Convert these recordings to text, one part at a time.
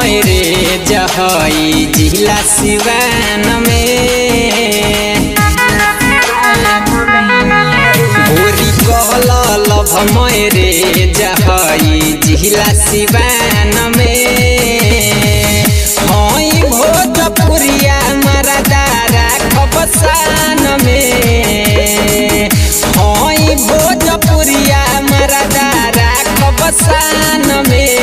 मैरे जहई जिला सिवान में गोरी कहल लभ मैरे जहई जिला सिवान में हई भोजपुरिया मरदारा खबसान में हई भोजपुरिया मरदारा खबसान में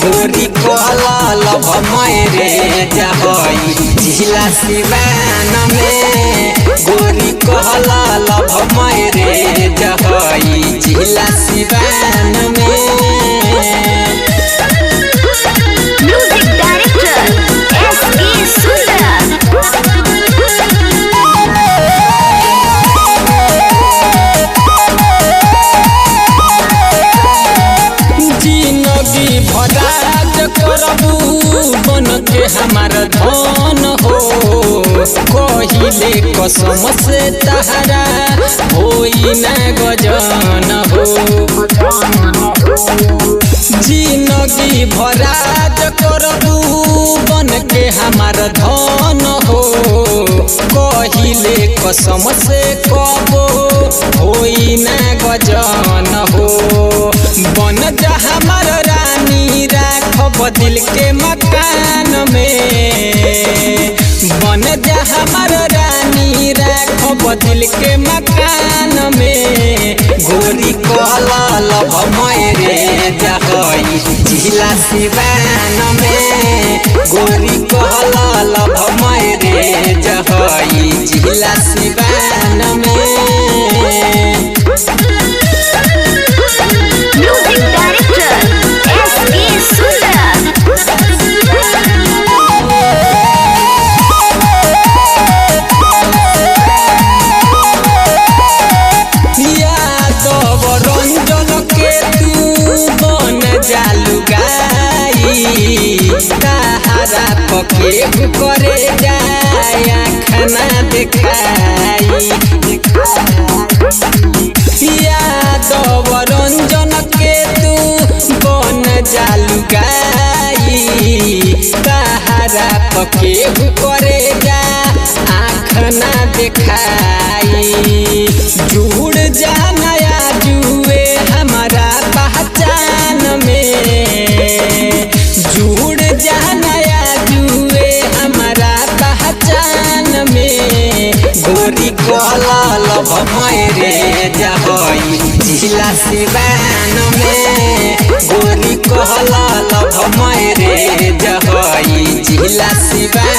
गोरी कहल लभ मैरे जहई जिला सिवान में गोरी कहल लभ मैरे जहई जिला सिवान में। Music director S.K. सुंदर। जिंदगी भराज करबू बन के हमार धन हो कहिले कसम से तहरा होई न गजन हो जिंदगी भराज करबू बन के हमार धन हो कहिले कसम से कबो होई न गजन हो बन जा हमार रानी राखब दिल के मकान में बन जा हमार रानी राखब दिल के मकान में गोरी कहल लभ मैरे जहई जिला सिवान में गोरी कहल लभ मैरे जहई जिला सिवान में। Music director S.K. सुंदर। यादव रंजन के तू बन जालू गाई ताहरा पके करे जाया खाना दिखाई यादव रंजन के तू बन जालू गाई ताहरा पके करे जा आखना दिखाई जुड़ जाना या जुए हमारा पहचान में जुड़ जाना या जुए हमारा पहचान में गोरी कहल लभ मैरे जहई जिला सिवान में गोरी कहल लभ मैरे जहई जिला सिवान।